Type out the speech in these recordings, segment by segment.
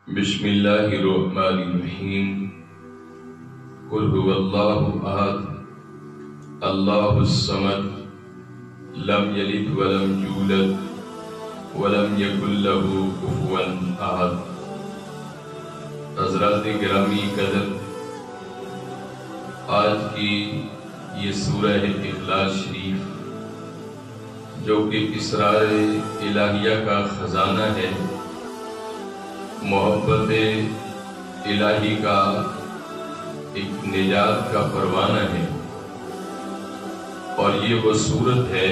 بسم اللہ الرحمن الرحیم قل هو اللہ احد اللہ الصمد لم یلد ولم یولد ولم یکن له کفوا احد۔ حضرات گرامی قدر، آج کی یہ سورہ اخلاص شریف جو کہ اسرار الہیہ کا خزانہ ہے، محبت الہی کا ایک نجات کا پروانہ ہے، اور یہ وہ صورت ہے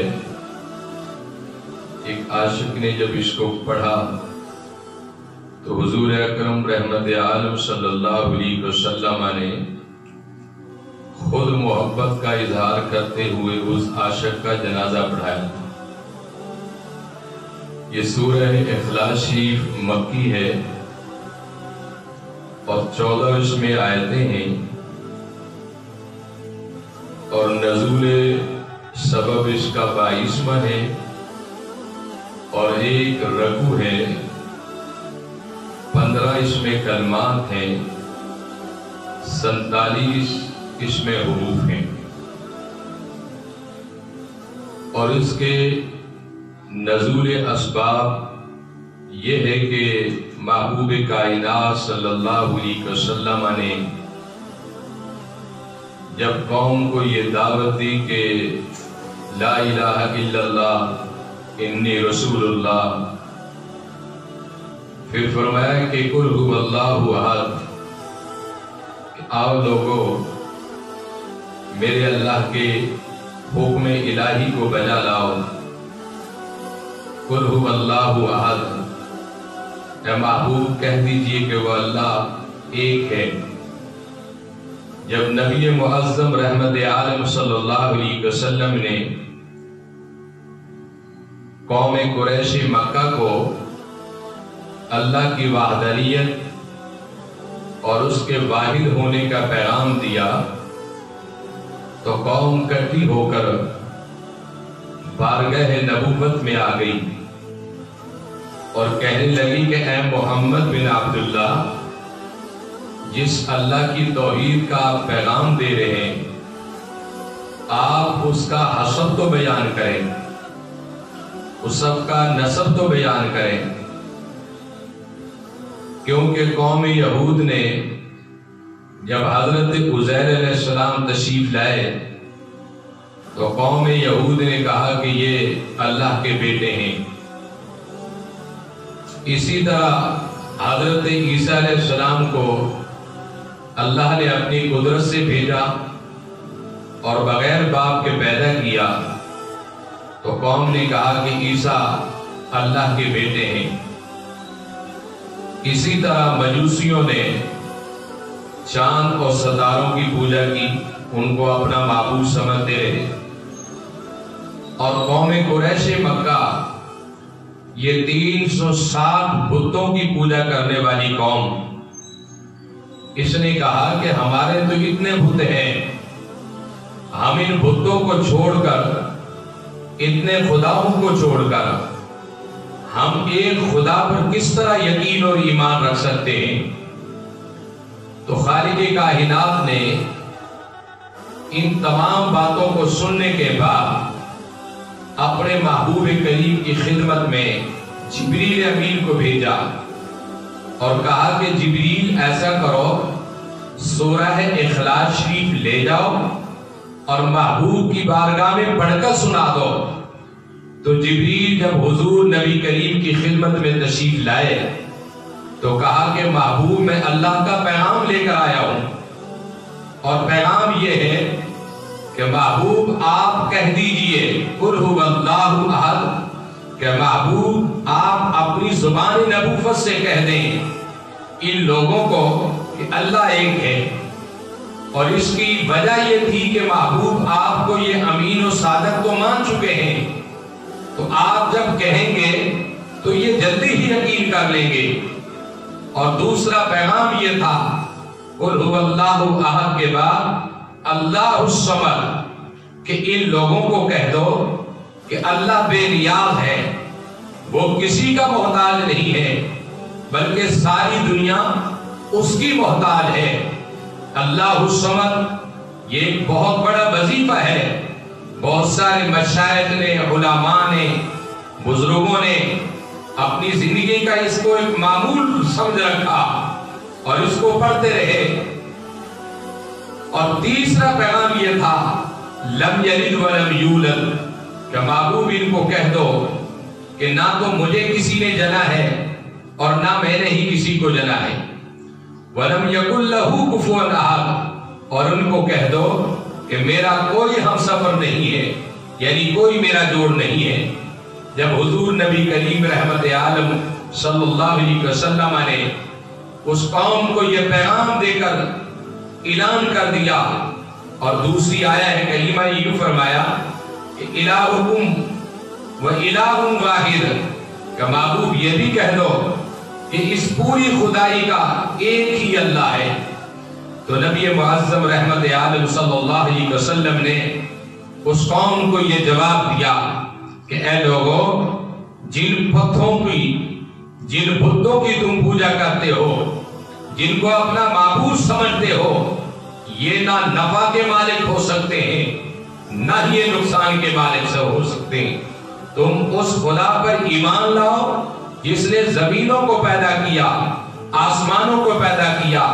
ایک عاشق نے جب اس کو پڑھا تو حضور اکرم رحمت عالم صلی اللہ علیہ وسلم نے خود محبت کا اظہار کرتے ہوئے اس عاشق کا جنازہ پڑھایا۔ یہ سورہ اخلاص شریف مکی ہے اور 14 اس میں آیتیں ہیں، اور نزول سبب اس کا 22واں ہے، اور ایک رکوع ہے، 15 اس میں کلمات ہیں، 47 اس میں حروف ہیں، اور اس کے نزول اسباب یہ ہے کہ محبوب کائنات صلی اللہ علیہ وسلم نے جب قوم کو یہ دعوت دی کہ لا الہ الا اللہ انی رسول اللہ، پھر فرمایا کہ قل هو اللہ احد، آؤ لوگو میرے اللہ کے حکم الہی کو بجا لاؤ، قل هو اللہ احد، اے محبوب کہہ دیجئے کہ وہ اللہ ایک ہے۔ جب نبی معظم رحمت عالم صلی اللہ علیہ وسلم نے قوم قریش مکہ کو اللہ کی وحدانیت اور اس کے واحد ہونے کا پیغام دیا تو قوم اکٹھی ہو کر بارگاہ نبوت میں آ گئی اور کہنے لگی کہ اے محمد بن عبداللہ، جس اللہ کی توحید کا آپ پیغام دے رہے ہیں، آپ اس کا حسب تو بیان کریں، اس سب کا نسب تو بیان کریں، کیونکہ قوم یہود نے جب حضرت عزیر علیہ السلام تشریف لائے تو قوم یہود نے کہا کہ یہ اللہ کے بیٹے ہیں۔ اسی طرح حضرت عیسیٰ علیہ السلام کو اللہ نے اپنی قدرت سے بھیجا اور بغیر باپ کے پیدا کیا تو قوم نے کہا کہ عیسیٰ اللہ کے بیٹے ہیں۔ اسی طرح مجوسیوں نے چاند اور ستاروں کی پوجا کی، ان کو اپنا معبود سمجھتے رہے، اور قوم قریش مکہ یہ 360 بتوں کی پوجا کرنے والی قوم، اس نے کہا کہ ہمارے تو اتنے بت ہیں، ہم ان بتوں کو چھوڑ کر، اتنے خداؤں کو چھوڑ کر ہم ایک خدا پر کس طرح یقین اور ایمان رکھ سکتے ہیں؟ تو خالق کائنات نے ان تمام باتوں کو سننے کے بعد اپنے محبوب کریم کی خدمت میں جبریل امین کو بھیجا اور کہا کہ جبریل ایسا کرو، سورہ اخلاص شریف لے جاؤ اور محبوب کی بارگاہ میں پڑھ کر سنا دو۔ تو جبریل جب حضور نبی کریم کی خدمت میں تشریف لائے تو کہا کہ محبوب میں اللہ کا پیغام لے کر آیا ہوں، اور پیغام یہ ہے کہ محبوب آپ کہہ دیجئے قل هو اللہ احد، کہ محبوب آپ اپنی زبان نبوت سے کہہ دیں ان لوگوں کو کہ اللہ ایک ہے۔ اور اس کی وجہ یہ تھی کہ محبوب آپ کو یہ امین و صادق تو مان چکے ہیں، تو آپ جب کہیں گے تو یہ جلدی ہی یقین کر لیں گے۔ اور دوسرا پیغام یہ تھا قل هو اللہ احد کے بعد اللہ الصمد، کہ ان لوگوں کو کہہ دو کہ اللہ بے نیاز ہے، وہ کسی کا محتاج نہیں ہے، بلکہ ساری دنیا اس کی محتاج ہے۔ اللہ الصمد یہ ایک بہت بڑا وظیفہ ہے۔ بہت سارے مشائخ نے، علماء نے، بزرگوں نے اپنی زندگی کا اس کو ایک معمول سمجھ رکھا اور اس کو پڑھتے رہے۔ اور تیسرا پیغام یہ تھا لم یلد ولم یولد، کہ محبوب ان کو کہہ دو کہ نہ تو مجھے کسی نے جنا ہے اور نہ میں نے ہی کسی کو جنا ہے۔ وَلَمْ يَكُنْ لَهُ كُفُوًا أَحَدٌ، اور ان کو کہہ دو کہ میرا کوئی ہمسفر نہیں ہے، یعنی کوئی میرا جوڑ نہیں ہے۔ جب حضور نبی کریم رحمت عالم صلی اللہ علیہ وسلم نے اس قوم کو یہ پیغام دے کر اعلان کر دیا، اور دوسری آیا ہے کریمہ یہ فرمایا کہ الہکم و الہ واحد، کہ محبوب یہ بھی کہہ دو کہ اس پوری خدائی کا ایک ہی اللہ ہے۔ تو نبی معظم رحمت عالم صلی اللہ علیہ وسلم نے اس قوم کو یہ جواب دیا کہ اے لوگو، جن بتوں کی تم پوجا کرتے ہو، جن کو اپنا معبود سمجھتے ہو، یہ نہ نفع کے مالک ہو سکتے ہیں نہ ہی یہ نقصان کے مالک سے ہو سکتے ہیں۔ تم اس خدا پر ایمان لاؤ جس نے زمینوں کو پیدا کیا، آسمانوں کو پیدا کیا،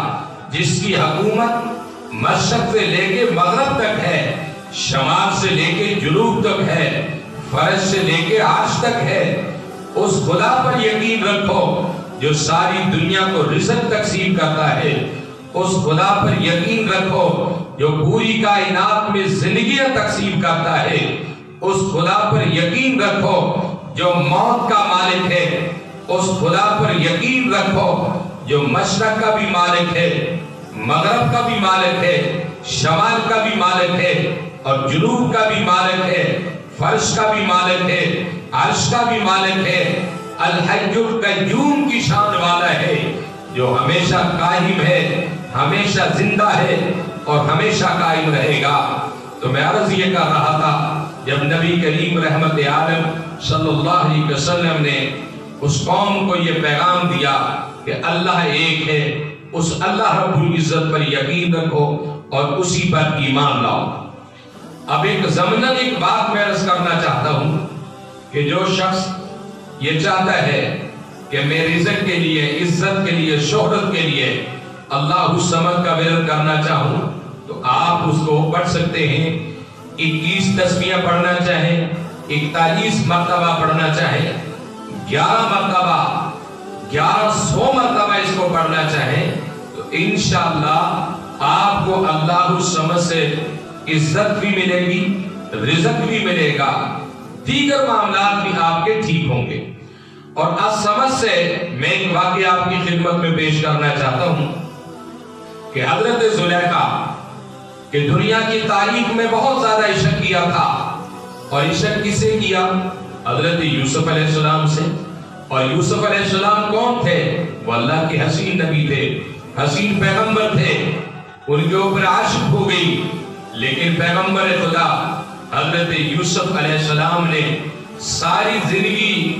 جس کی حکومت مشرق سے لے کے مغرب تک ہے، شمال سے لے کے جنوب تک ہے، فرش سے لے کے عرش تک ہے۔ اس خدا پر یقین رکھو جو ساری دنیا کو رزق تقسیم کرتا ہے۔ اس خدا پر یقین رکھو جو پوری کائنات میں زندگیاں تقسیم کرتا ہے۔ اس خدا پر یقین رکھو جو موت کا مالک ہے۔ اس خدا پر یقین رکھو جو مشرق کا بھی مالک ہے، مغرب کا بھی مالک ہے، شمال کا بھی مالک ہے اور جنوب کا بھی مالک ہے، فرش کا بھی مالک ہے، عرش کا بھی مالک ہے۔ الحی القیوم کی شان والا ہے جو ہمیشہ قائم ہے، ہمیشہ زندہ ہے اور ہمیشہ قائم رہے گا۔ تو میں عرض یہ کر رہا تھا، جب نبی کریم رحمت عالم صلی اللہ علیہ وسلم نے اس قوم کو یہ پیغام دیا کہ اللہ ایک ہے، اس اللہ رب العزت پر یقین رکھو اور اسی پر ایمان لاؤ۔ اب ایک ضمناً ایک بات میں عرض کرنا چاہتا ہوں کہ جو شخص یہ چاہتا ہے کہ میں رزق کے لیے، عزت کے لیے، شہرت کے لیے اللہ الصمد کا ورد کرنا چاہوں تو آپ اس کو پڑھ سکتے ہیں۔ 21 تسبیحیں پڑھنا چاہیں، 41 مرتبہ پڑھنا چاہیں، 11 مرتبہ 1100 مرتبہ اس کو پڑھنا چاہیں تو انشاءاللہ آپ کو اللہ الصمد سے عزت بھی ملے گی، رزق بھی ملے گا، دیگر معاملات بھی آپ کے ٹھیک ہوں گے۔ اور الصمد سے میں ایک واقعہ آپ کی خدمت میں پیش کرنا چاہتا ہوں کہ حضرت زلیخا کہ دنیا کی تاریخ میں بہت زیادہ عشق کیا تھا، اور عشق کسے کیا؟ حضرت یوسف علیہ السلام سے۔ اور یوسف علیہ السلام کون تھے؟ وہ اللہ کے حسین نبی تھے، حسین پیغمبر تھے، ان کے اوپر عاشق ہو گئی۔ لیکن پیغمبر خدا حضرت یوسف علیہ السلام نے ساری زندگی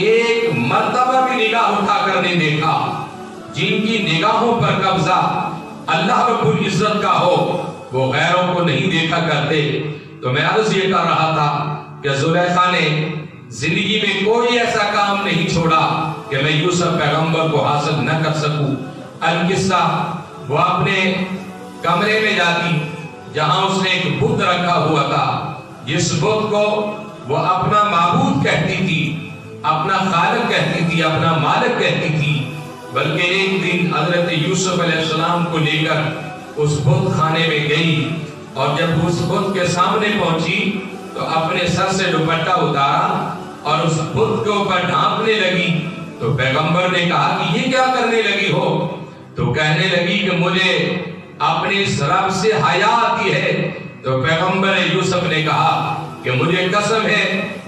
ایک مرتبہ بھی نگاہ اٹھا کر نہیں دیکھا۔ جن کی نگاہوں پر قبضہ اللہ رب العزت کا ہو وہ غیروں کو نہیں دیکھا کرتے۔ تو میں عرض یہ کر رہا تھا کہ زلیخا نے زندگی میں کوئی ایسا کام نہیں چھوڑا کہ میں یوسف پیغمبر کو حاصل نہ کر سکوں۔ القصہ وہ اپنے کمرے میں جاتی جہاں اس نے ایک بت رکھا ہوا تھا، جس بت کو وہ اپنا معبود کہتی تھی، اپنا خالق کہتی تھی، اپنا مالک کہتی تھی۔ بلکہ ایک دن حضرت یوسف علیہ السلام کو لے کر اس بت خانے میں گئی، اور جب اس بت کے سامنے پہنچی تو اپنے سر سے دوپٹہ اتارا اور اس بت کے اوپر ڈھانپنے لگی۔ تو پیغمبر نے کہا کہ یہ کیا کرنے لگی ہو؟ تو کہنے لگی کہ مجھے اپنے اس رب سے حیا آتی ہے۔ تو پیغمبر یوسف نے کہا کہ مجھے قسم ہے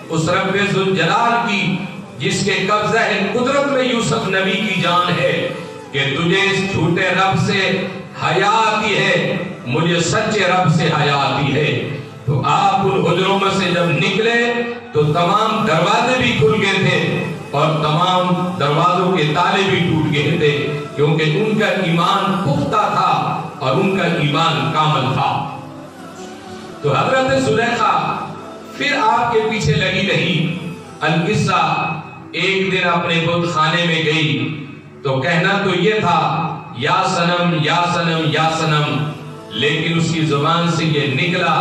اس رب ذوالجلال کی جس کے قبضہ قدرت میں یوسف نبی کی جان ہے کہ تجھے اس جھوٹے رب سے حیا آتی ہے، مجھے سچے رب سے حیا آتی ہے۔ تو آپ ان حجروں میں سے جب نکلے تو تمام دروازے بھی کھل گئے تھے اور تمام دروازوں کے تالے بھی ٹوٹ گئے تھے، کیونکہ ان کا ایمان پختہ تھا اور ان کا ایمان کامل تھا۔ تو حضرت زلیخا پھر آپ کے پیچھے لگی رہی۔ القصہ ایک دن اپنے بت خانے میں گئی تو کہنا تو یہ تھا یا صنم یا صنم یا صنم، لیکن اس کی زبان سے یہ نکلا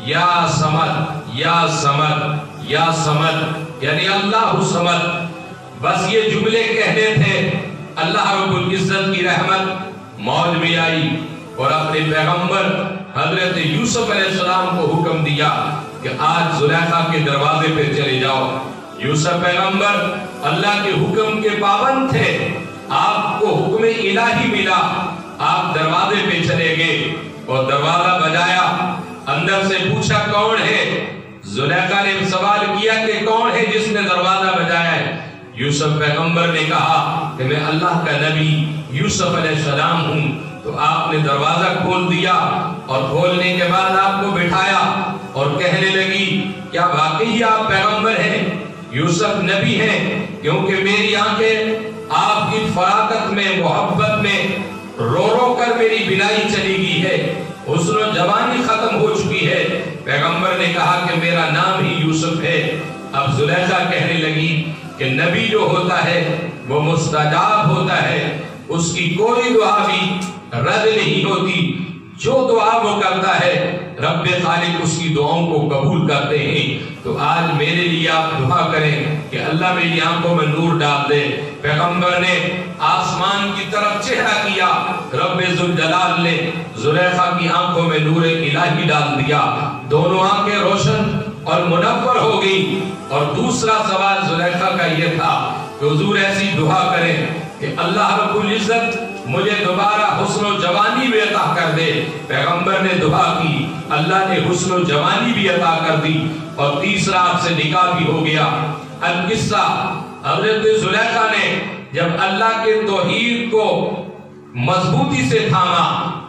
یا صمد یا صمد یا صمد، یعنی اللہ صمد۔ بس یہ جملے کہنے تھے، اللہ رب العزت کی رحمت موج میں آئی اور اپنے پیغمبر حضرت یوسف علیہ السلام کو حکم دیا کہ آج زلیخا کے دروازے پہ چلے جاؤ۔ یوسف پیغمبر اللہ کے حکم کے پابند تھے، آپ کو حکم الہی ملا، آپ دروازے پہ چلے گئے اور دروازہ بجایا، اندر سے پوچھا کون ہے؟ زلیخا نے سوال کیا کہ کون ہے جس نے دروازہ بجایا ہے؟ یوسف پیغمبر نے کہا کہ میں اللہ کا نبی یوسف علیہ السلام ہوں۔ تو آپ نے دروازہ کھول دیا اور کھولنے کے بعد آپ کو بٹھایا اور کہنے لگی کیا واقعی آپ پیغمبر ہیں؟ یوسف نبی ہیں، کیونکہ میری آنکھیں آپ کی فراقت میں محبت میں رو رو کر میری بینائی چلی گئی ہے، حسن و جوانی ختم ہو چکی ہے۔ پیغمبر نے کہا کہ میرا نام ہی یوسف ہے۔ اب زلیخا کہنے لگی کہ نبی جو ہوتا ہے وہ مستجاب ہوتا ہے، اس کی کوئی دعا بھی رد نہیں ہوتی، جو دعا وہ کرتا ہے رب خالق اس کی دعاؤں کو قبول کرتے ہیں۔ تو آج میرے لیے آپ دعا کریں کہ اللہ میری آنکھوں میں نور ڈال دے۔ پیغمبر نے آسمان کی طرف چہرہ کیا، رب ذوالجلال نے زلیخا کی آنکھوں میں نور الہی ڈال دیا، دونوں آنکھیں روشن اور منور ہو گئی۔ اور دوسرا سوال زلیخا کا یہ تھا کہ حضور ایسی دعا کریں کہ اللہ رب العزت مجھے دوبارہ حسن و جوانی بھی عطا کر دے۔ پیغمبر نے دعا کی، اللہ نے حسن و جوانی بھی عطا کر دی اور تیسرا آپ سے نکاح بھی ہو گیا۔ القصہ حضرت زلیخا نے جب اللہ کے توحید کو مضبوطی سے تھاما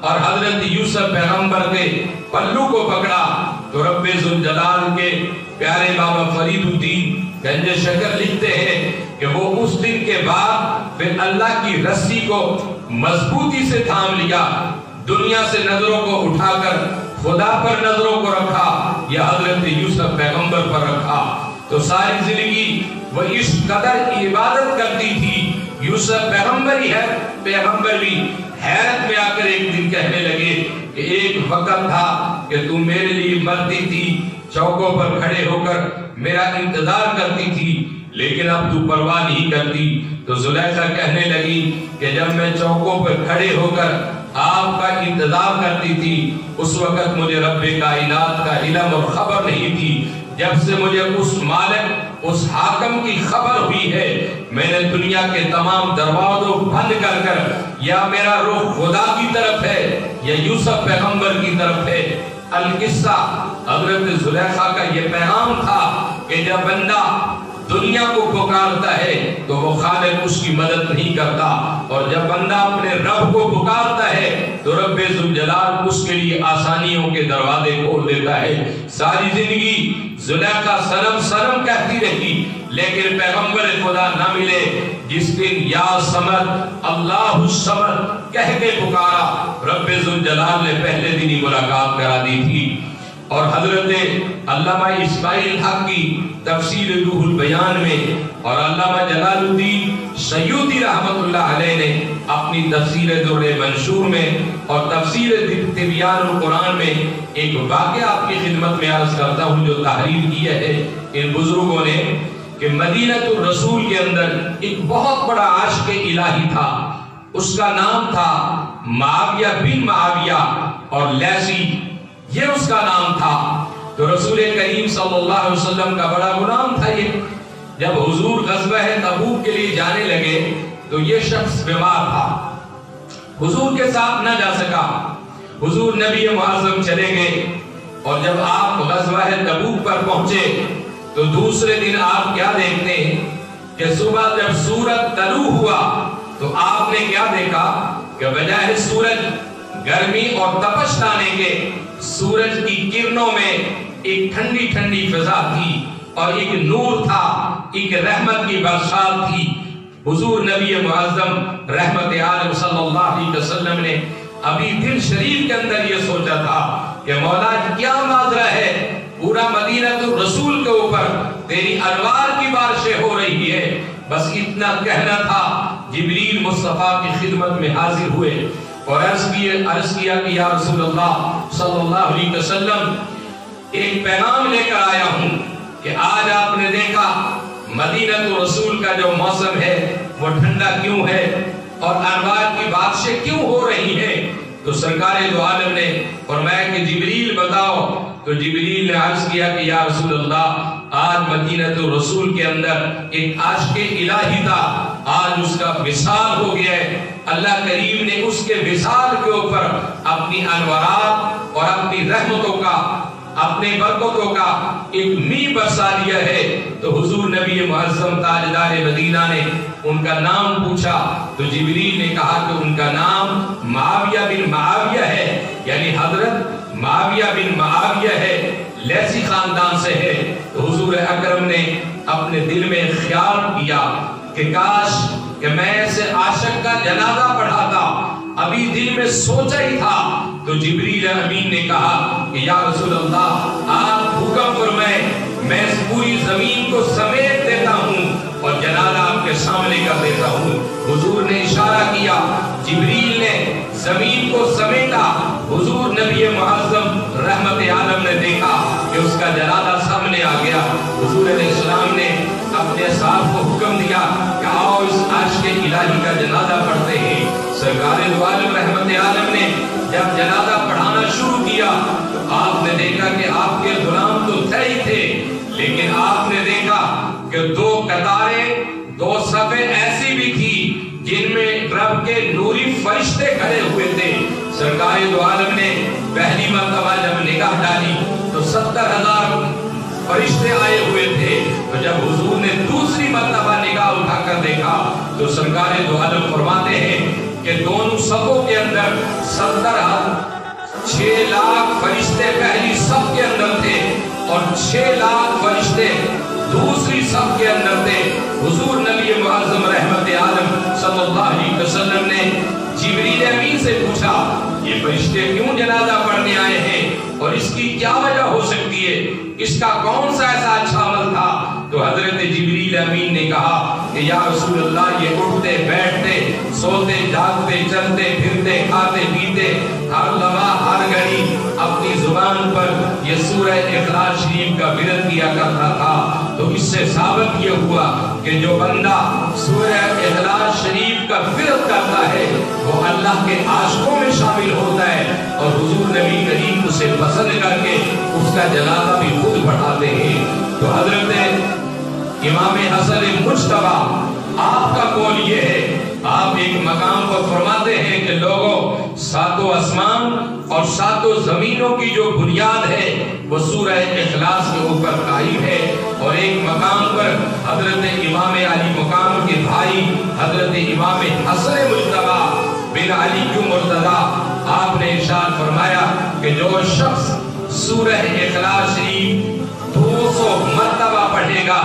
اور حضرت یوسف پیغمبر کے پلو کو پکڑا تو رب ذوالجلال کے پیارے بابا فرید الدین گنج شکر لکھتے ہیں کہ وہ اس دن کے بعد پھر اللہ کی رسی کو مضبوطی سے تھام لیا، دنیا سے نظروں کو اٹھا کر خدا پر نظروں کو رکھا یا حضرت یوسف پیغمبر پر رکھا۔ تو ساری زندگی وہ اس قدر عبادت کرتی تھی، یوسف پیغمبر ہی ہے، پیغمبر بھی حیرت میں آ کر ایک دن کہنے لگے کہ ایک وقت تھا کہ تم میرے لیے مرتی تھی، چوکوں پر کھڑے ہو کر میرا انتظار کرتی تھی، لیکن اب تو پرواہ نہیں کرتی۔ تو زلیخا کہنے لگی کہ جب میں چوکوں پر کھڑے ہو کر آپ کا انتظار کرتی تھی اس وقت مجھے رب کائنات کا علم اور خبر نہیں تھی، جب سے مجھے اس مالک اس حاکم کی خبر ہوئی ہے میں نے دنیا کے تمام دروازوں بند کر کر یا میرا رخ خدا کی طرف ہے یا یوسف پیغمبر کی طرف ہے۔ القصہ حضرت زلیخا کا یہ پیغام تھا کہ جب بندہ دنیا کو پکارتا ہے تو وہ خالق اس کی مدد نہیں کرتا، اور جب بندہ اپنے رب کو پکارتا ہے تو رب ذوالجلال اس کے لیے آسانیوں کے دروازے کھول دیتا ہے۔ ساری زندگی زلیخا صنم صنم کہتی رہی، لیکن پیغمبر خدا نہ ملے۔ جس دن یا صمد اللہ الصمد کہہ کے پکارا رب ذوالجلال نے پہلے دن ہی ملاقات کرا دی تھی۔ اور حضرت علامہ اسماعیل حق کی تفسیر روح البیان میں اور علامہ جلال الدین سیوطی رحمت اللہ علیہ نے اپنی تفسیر در منشور میں اور تفسیر تبیان القرآن میں ایک واقعہ آپ کی خدمت میں عرض کرتا ہوں جو تحریر کیا ہے ان بزرگوں نے کہ مدینہ الرسول کے اندر ایک بہت بڑا عاشق الہی تھا، اس کا نام تھا معاویہ بن معاویہ اور لیسی، یہ اس کا نام تھا۔ تو رسول کریم صلی اللہ علیہ وسلم کا بڑا غلام تھا یہ۔ جب حضور غزوہ تبوک کے لیے جانے لگے تو یہ شخص بیمار تھا، حضور کے ساتھ نہ جا سکا۔ حضور نبی معظم چلے گئے اور جب آپ غزوہ تبوک پر پہنچے تو دوسرے دن آپ کیا دیکھتے ہیں کہ صبح جب سورج طلوع ہوا تو آپ نے کیا دیکھا کہ بجائے سورج گرمی اور تپش لانے کے سورج کی کرنوں میں ایک ٹھنڈی ٹھنڈی فضا تھی اور ایک نور تھا، ایک رحمت کی برسات تھی۔ حضور نبی معظم رحمت عالم صلی اللہ علیہ وسلم نے ابھی دل شریف کے اندر یہ سوچا تھا کہ مولا کیا معاذرہ ہے، پورا مدینہ تو رسول کے اوپر تیری انوار کی بارشیں ہو رہی ہے، بس اتنا کہنا تھا۔ جبریل مصطفیٰ کی خدمت میں حاضر ہوئے اور عرض کیا کہ یا رسول اللہ صلی اللہ علیہ وسلم، ایک پیغام لے کر آیا ہوں کہ آج آپ نے دیکھا مدینہ تو رسول کا جو موسم ہے وہ ٹھنڈا کیوں ہے اور انوار کی بارشیں کیوں ہو رہی ہیں؟ تو سرکار دو عالم نے فرمایا کہ جبریل بتاؤ۔ تو جبریل نے عرض کیا کہ یا رسول اللہ، آج مدینہ تو رسول کے اندر ایک عاشق الہی تھا، آج اس کا وصال ہو گیا ہے۔ اللہ کریم نے اس کے وصال کے اوپر اپنی انوارات اور اپنی رحمتوں کا، اپنے برکتوں کا ایک می برسا دیا ہے۔ تو حضور نبی معظم تاجدار مدینہ نے ان کا نام پوچھا تو جبریل نے کہا کہ ان کا نام معاویہ بن معاویہ ہے، یعنی حضرت معاویہ بن معاویہ ہے، لیسی خاندان سے ہے۔ تو حضور اکرم نے اپنے دل میں خیال کیا کہ کاش کہ میں ایسے عاشق کا جنازہ پڑھاتا، ابھی دل میں سوچا ہی تھا۔ تو جبریل امین نے کہا کہ یا رسول اللہ، آپ حکم فرمائیں، میں اس پوری زمین کو سمیٹ دیتا ہوں اور جنازہ آپ کے سامنے کر دیتا ہوں۔ حضور نے اشارہ کیا، جبریل نے زمین کو سمیٹا، حضور نبی معظم رحمت عالم نے دیکھا کہ اس کا جنازہ سامنے آ گیا۔ حضور علیہ السلام نے اپنے اصحاب کو حکم دیا کہ آؤ اس عاشق الہی کا جنازہ پڑھتے ہیں۔ سرکار دو عالم رحمت عالم نے جب جنازہ پڑھانا شروع کیا تو آپ نے دیکھا کہ آپ کے غلام تو تھے ہی تھے، لیکن آپ نے دیکھا کہ دو قطاریں، دو صفیں ایسی بھی تھی جن میں رب کے نوری فرشتے کھڑے ہوئے تھے۔ سرکار دو عالم نے پہلی مرتبہ جب نگاہ ڈالی تو 70,000 فرشتے آئے ہوئے تھے، اور جب حضور نے دوسری مرتبہ نگاہ اٹھا کر دیکھا تو سرکار دو عالم فرماتے ہیں کہ دونوں صفوں کے اندر 6 لاکھ فرشتے پہلی صف کے اندر تھے اور 6 لاکھ فرشتے دوسری صف کے اندر تھے۔ حضور نبی معظم رحمت عالم صلی اللہ علیہ وسلم نے جبریل امین سے پوچھا، یہ فرشتے کیوں جنازہ پڑھنے آئے ہیں اور اس کی کیا وجہ ہو سکتی ہے، اس کا کون سا ایسا اچھا عمل تھا؟ تو حضرت جبریل امین نے کہا کہ یا رسول اللہ، یہ اٹھتے بیٹھتے سوتے جاگتے چلتے پھرتے کھاتے پیتے ہر لمحہ ہر گھڑی اپنی زبان پر یہ سورہ اخلاص شریف کا ورد کیا کرتا تھا۔ تو اس سے ثابت یہ ہوا کہ جو بندہ سورہ اخلاص شریف کا ورد کرتا ہے وہ اللہ کے عاشقوں میں شامل ہوتا ہے، اور حضور نبی کریم اسے پسند کر کے اس کا جنازہ بھی خود پڑھاتے ہیں۔ تو حضرت امام حسن مجتبی آپ کا قول یہ ہے، آپ ایک مقام پر فرماتے ہیں کہ لوگوں، 7 آسمان اور 7 زمینوں کی جو بنیاد ہے وہ سورہ اخلاص کے اوپر قائم ہے۔ اور ایک مقام پر حضرت امام علی مقام کے بھائی حضرت امام حسن مجتبی بن علی مرتضیٰ آپ نے ارشاد فرمایا کہ جو شخص سورہ اخلاص شریف 200 مرتبہ پڑھے گا،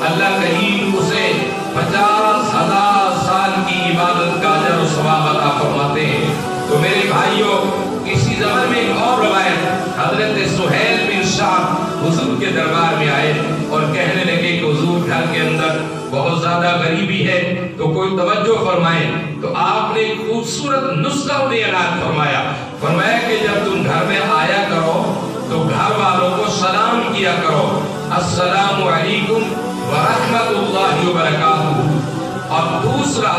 اللہ کریم اسے 50,000 سال کی عبادت کا اجر و ثواب عطا فرماتے ہیں۔ تو میرے بھائیوں، اسی زمانے میں ایک اور روایت، حضرت سہیل بن شعب حضور کے دربار میں آئے اور کہنے لگے کہ حضور گھر کے اندر بہت زیادہ غریبی ہے تو کوئی توجہ فرمائے۔ تو آپ نے خوبصورت نسخہ انہیں عنایت فرمایا کہ جب تم گھر میں آیا کرو تو گھر والوں کو سلام کیا کرو، السلام علیکم ورحمۃ اللہ وبرکاتہ، اور دوسرا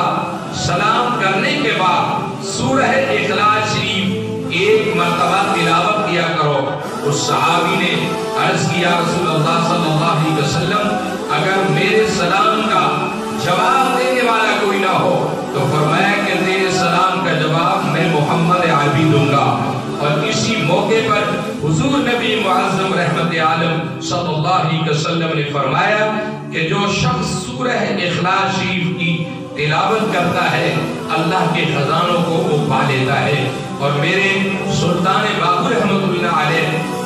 سلام کرنے کے بعد سورہ اخلاص شریف 1 مرتبہ تلاوت کیا کرو۔ اس صحابی نے عرض کیا رسول اللہ صلی اللہ علیہ وسلم، اگر میرے سلام کا جواب دینے والا کوئی نہ ہو تو فرمایا کہ تیرے سلام کا جواب میں محمد عربی دوں گا۔ اور اسی موقع پر حضور نبی معظم رحمت عالم صلی اللہ علیہ وسلم نے فرمایا کہ جو شخص سورہ اخلاص شریف کی تلاوت کرتا ہے اللہ کے خزانوں کو وہ پا لیتا ہے۔ اور میرے سلطان باقر رحمت اللہ علیہ